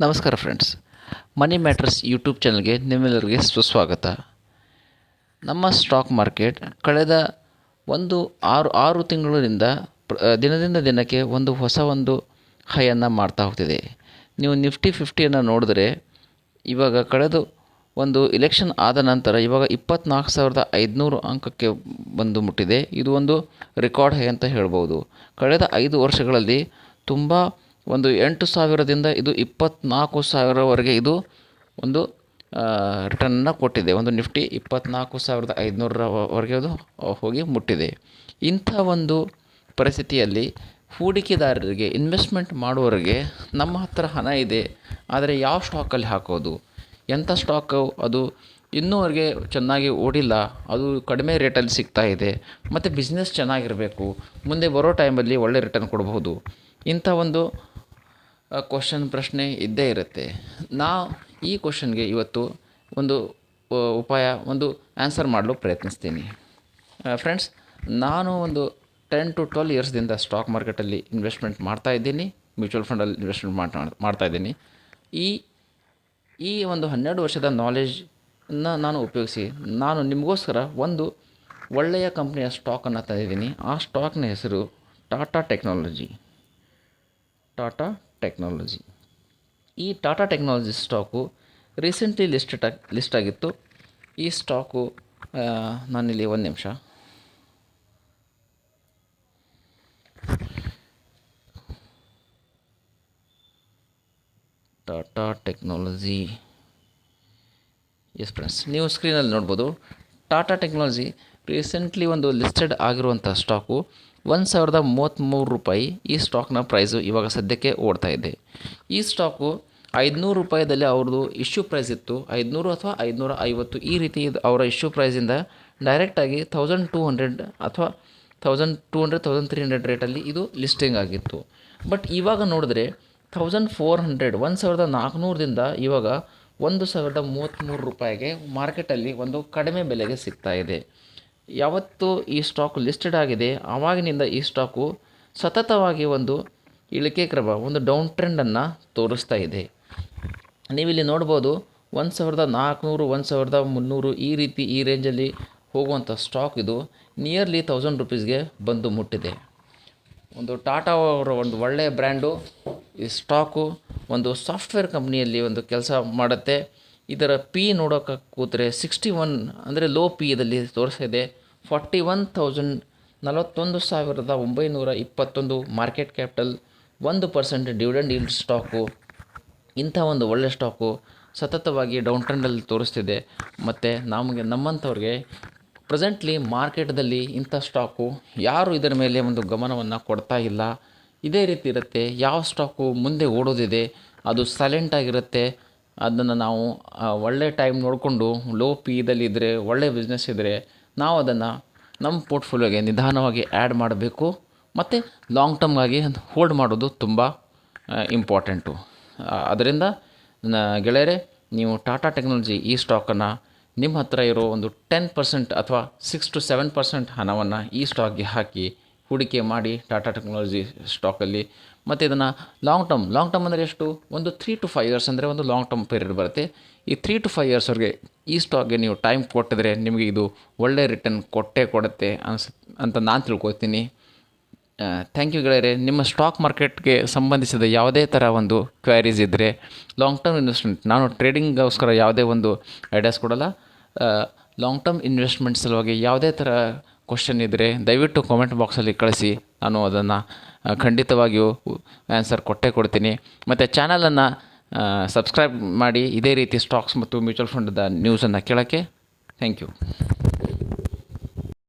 ನಮಸ್ಕಾರ ಫ್ರೆಂಡ್ಸ್, ಮನಿ matters YouTube ಚಾನಲ್ಗೆ ನಿಮ್ಮೆಲ್ಲರಿಗೆ ಸುಸ್ವಾಗತ. ನಮ್ಮ ಸ್ಟಾಕ್ ಮಾರ್ಕೆಟ್ ಕಳೆದ ಆರು ತಿಂಗಳಿಂದ ದಿನದಿಂದ ದಿನಕ್ಕೆ ಒಂದು ಹೈಯನ್ನು ಮಾಡ್ತಾ ಹೋಗ್ತಿದೆ. ನೀವು ನಿಫ್ಟಿ 50ಯನ್ನು ನೋಡಿದ್ರೆ ಇವಾಗ ಕಳೆದು ಇಲೆಕ್ಷನ್ ಆದ ನಂತರ ಇವಾಗ 24,500 ಅಂಕಕ್ಕೆ ಬಂದು ಮುಟ್ಟಿದೆ. ಇದು ಒಂದು ರೆಕಾರ್ಡ್ ಹೈ ಅಂತ ಹೇಳ್ಬೋದು. ಕಳೆದ 5 ವರ್ಷಗಳಲ್ಲಿ ತುಂಬ 8,000ದಿಂದ ಇದು 24,000ವರೆಗೆ ಇದು ಒಂದು ರಿಟರ್ನನ್ನು ಕೊಟ್ಟಿದೆ. ನಿಫ್ಟಿ 24,500ವರೆಗೆ ಅದು ಹೋಗಿ ಮುಟ್ಟಿದೆ. ಇಂಥ ಒಂದು ಪರಿಸ್ಥಿತಿಯಲ್ಲಿ ಹೂಡಿಕೆದಾರರಿಗೆ, ಇನ್ವೆಸ್ಟ್ಮೆಂಟ್ ಮಾಡುವವರಿಗೆ ನಮ್ಮ ಹತ್ರ ಹಣ ಇದೆ, ಆದರೆ ಯಾವ ಸ್ಟಾಕಲ್ಲಿ ಹಾಕೋದು, ಎಂಥ ಸ್ಟಾಕು ಅದು ಇನ್ನೂವರೆಗೆ ಚೆನ್ನಾಗಿ ಓಡಿಲ್ಲ, ಅದು ಕಡಿಮೆ ರೇಟಲ್ಲಿ ಸಿಗ್ತಾ ಇದೆ, ಮತ್ತು ಬಿಸ್ನೆಸ್ ಚೆನ್ನಾಗಿರಬೇಕು, ಮುಂದೆ ಬರೋ ಟೈಮಲ್ಲಿ ಒಳ್ಳೆ ರಿಟರ್ನ್ ಕೊಡಬಹುದು. ಇಂಥ ಒಂದು ಪ್ರಶ್ನೆ ಇದ್ದೇ ಇರುತ್ತೆ. ಈ ಕ್ವಶನ್ಗೆ ಇವತ್ತು ಆನ್ಸರ್ ಮಾಡಲು ಪ್ರಯತ್ನಿಸ್ತೀನಿ. ಫ್ರೆಂಡ್ಸ್, ನಾನು 10 to 12 ಇಯರ್ಸ್ದಿಂದ ಸ್ಟಾಕ್ ಮಾರ್ಕೆಟಲ್ಲಿ ಇನ್ವೆಸ್ಟ್ಮೆಂಟ್ ಮಾಡ್ತಾಯಿದ್ದೀನಿ, ಮ್ಯೂಚುವಲ್ ಫಂಡಲ್ಲಿ ಇನ್ವೆಸ್ಟ್ಮೆಂಟ್ ಮಾಡ್ತಾಯಿದ್ದೀನಿ. ಈ 12 ವರ್ಷದ ನಾಲೆಜನ್ನು ನಾನು ಉಪಯೋಗಿಸಿ ನಾನು ನಿಮಗೋಸ್ಕರ ಒಂದು ಒಳ್ಳೆಯ ಕಂಪ್ನಿಯ ಸ್ಟಾಕನ್ನು ತಂದಿದ್ದೀನಿ. ಆ ಸ್ಟಾಕ್ನ ಹೆಸರು ಟಾಟಾ ಟೆಕ್ನಾಲಜಿ. ಈ Tata technology stock recently list ಆಗಿತ್ತು. ಈ ಸ್ಟಾಕು ನಾನಿಲ್ಲಿ ಒಂದು ನಿಮಿಷ, ಟಾಟಾ ಟೆಕ್ನಾಲಜಿ, ಎಸ್ ಫ್ರೆಂಡ್ಸ್, ನೀವು ಸ್ಕ್ರೀನಲ್ಲಿ ನೋಡ್ಬೋದು. ಟಾಟಾ ಟೆಕ್ನಾಲಜಿ ರೀಸೆಂಟ್ಲಿ ಲಿಸ್ಟೆಡ್ ಆಗಿರುವಂಥ ಸ್ಟಾಕು $1,033. ಈ ಸ್ಟಾಕ್ನ ಪ್ರೈಸು ಇವಾಗ ಸದ್ಯಕ್ಕೆ ಓಡ್ತಾ ಇದೆ. ಈ ಸ್ಟಾಕು $500 ಅವ್ರದ್ದು ಇಶ್ಯೂ ಪ್ರೈಸ್ ಇತ್ತು. 500 ಅಥವಾ 550 ಈ ರೀತಿ ಅವರ ಇಶ್ಯೂ ಪ್ರೈಸಿಂದ ಡೈರೆಕ್ಟಾಗಿ 1,200 ಅಥವಾ 1,300 ರೇಟಲ್ಲಿ ಇದು ಲಿಸ್ಟಿಂಗ್ ಆಗಿತ್ತು. ಬಟ್ ಇವಾಗ ನೋಡಿದ್ರೆ 1,400ದಿಂದ ಇವಾಗ $1,033 ಮಾರ್ಕೆಟಲ್ಲಿ ಕಡಿಮೆ ಬೆಲೆಗೆ ಸಿಗ್ತಾ ಇದೆ. ಯಾವತ್ತು ಈ ಸ್ಟಾಕ್ ಲಿಸ್ಟೆಡ್ ಆಗಿದೆ ಆವಾಗಿನಿಂದ ಈ ಸ್ಟಾಕು ಸತತವಾಗಿ ಇಳಿಕೆ ಕ್ರಮ, ಡೌನ್ ಟ್ರೆಂಡನ್ನು ತೋರಿಸ್ತಾ ಇದೆ. ನೀವಿಲ್ಲಿ ನೋಡ್ಬೋದು, 1,400, 1,300 ಈ ರೀತಿ ಈ ರೇಂಜಲ್ಲಿ ಹೋಗುವಂಥ ಸ್ಟಾಕ್ ಇದು ನಿಯರ್ಲಿ $1,000 ಬಂದು ಮುಟ್ಟಿದೆ. ಟಾಟಾ ಅವರ ಒಳ್ಳೆಯ ಬ್ರ್ಯಾಂಡು. ಈ ಸ್ಟಾಕು ಸಾಫ್ಟ್ವೇರ್ ಕಂಪ್ನಿಯಲ್ಲಿ ಕೆಲಸ ಮಾಡುತ್ತೆ. ಇದರ ಪಿ ನೋಡೋಕೆ ಕೂತ್ರೆ 61 ಅಂದರೆ ಲೋ ಪಿ ದಲ್ಲಿ ತೋರಿಸ್ತಾ ಇದೆ. 41,921 market capital, 1% dividend yield stock. ಇಂಥ ಒಳ್ಳೆ ಸ್ಟಾಕು ಸತತವಾಗಿ ಡೌನ್ ಟ್ರೆಂಡಲ್ಲಿ ತೋರಿಸ್ತಿದೆ. ಮತ್ತು ನಮ್ಮಂಥವ್ರಿಗೆ ಪ್ರೆಸೆಂಟ್ಲಿ ಮಾರ್ಕೆಟ್ದಲ್ಲಿ ಇಂಥ ಸ್ಟಾಕು ಯಾರು ಇದರ ಮೇಲೆ ಗಮನವನ್ನು ಕೊಡ್ತಾ ಇಲ್ಲ. ಇದೇ ರೀತಿ ಇರುತ್ತೆ. ಯಾವ ಸ್ಟಾಕು ಮುಂದೆ ಓಡೋದಿದೆ ಅದು ಸೈಲೆಂಟಾಗಿರುತ್ತೆ. ಅದನ್ನು ನಾವು ಒಳ್ಳೆ ಟೈಮ್ ನೋಡಿಕೊಂಡು ಲೋ ಪಿ ಇದ್ದರೆ, ಒಳ್ಳೆ ಬಿಸ್ನೆಸ್ ಇದ್ದರೆ ನಾವು ಅದನ್ನು ನಮ್ಮ ಪೋರ್ಟ್ಫೋಲಿಯೋಗೆ ನಿಧಾನವಾಗಿ ಆ್ಯಡ್ ಮಾಡಬೇಕು. ಮತ್ತು ಲಾಂಗ್ ಟರ್ಮ್ಗಾಗಿ ಹೋಲ್ಡ್ ಮಾಡೋದು ತುಂಬ ಇಂಪಾರ್ಟೆಂಟು. ಅದರಿಂದ ಗೆಳೆಯರೆ, ನೀವು ಟಾಟಾ ಟೆಕ್ನಾಲಜಿ ಈ ಸ್ಟಾಕನ್ನು ನಿಮ್ಮ ಹತ್ರ ಇರೋ 10% ಅಥವಾ 6 to 7% ಹಣವನ್ನು ಈ ಸ್ಟಾಕ್ಗೆ ಹಾಕಿ ಹೂಡಿಕೆ ಮಾಡಿ ಟಾಟಾ ಟೆಕ್ನಾಲಜಿ ಸ್ಟಾಕಲ್ಲಿ. ಮತ್ತು ಇದನ್ನು ಲಾಂಗ್ ಟರ್ಮ್ ಅಂದರೆ ಎಷ್ಟು, 3 to 5 ಇಯರ್ಸ್ ಅಂದರೆ ಲಾಂಗ್ ಟರ್ಮ್ ಪೀರಿಯಡ್ ಬರುತ್ತೆ. ಈ 3 to 5 ಇಯರ್ಸ್ವರೆಗೆ ಈ ಸ್ಟಾಕ್ಗೆ ನೀವು ಟೈಮ್ ಕೊಟ್ಟಿದ್ರೆ ನಿಮಗೆ ಇದು ಒಳ್ಳೆ ರಿಟರ್ನ್ ಕೊಡುತ್ತೆ ಅಂತ ನಾನು ತಿಳ್ಕೊತೀನಿ. ಥ್ಯಾಂಕ್ ಯು ಗೆಳೆಯರೆ. ನಿಮ್ಮ ಸ್ಟಾಕ್ ಮಾರ್ಕೆಟ್ಗೆ ಸಂಬಂಧಿಸಿದ ಯಾವುದೇ ಥರ ಕ್ವೈರೀಸ್ ಇದ್ದರೆ, ಲಾಂಗ್ ಟರ್ಮ್ ಇನ್ವೆಸ್ಟ್ಮೆಂಟ್, ನಾನು ಟ್ರೇಡಿಂಗ್ಗೋಸ್ಕರ ಯಾವುದೇ ಐಡಿಯಾಸ್ ಕೊಡಲ್ಲ. ಲಾಂಗ್ ಟರ್ಮ್ ಇನ್ವೆಸ್ಟ್ಮೆಂಟ್ ಸಲುವಾಗಿ ಯಾವುದೇ ಥರ ಕ್ವಶನ್ ಇದ್ದರೆ ದಯವಿಟ್ಟು ಕಾಮೆಂಟ್ ಬಾಕ್ಸಲ್ಲಿ ಕಳಿಸಿ. ನಾನು ಅದನ್ನು ಖಂಡಿತವಾಗಿಯೂ ಆನ್ಸರ್ ಕೊಡ್ತೀನಿ. ಮತ್ತು ಚಾನಲನ್ನು ಸಬ್ಸ್ಕ್ರೈಬ್ ಮಾಡಿ ಇದೇ ರೀತಿ ಸ್ಟಾಕ್ಸ್ ಮತ್ತು ಮ್ಯೂಚುವಲ್ ಫಂಡದ ನ್ಯೂಸನ್ನು ಕೇಳೋಕ್ಕೆ. Thank you.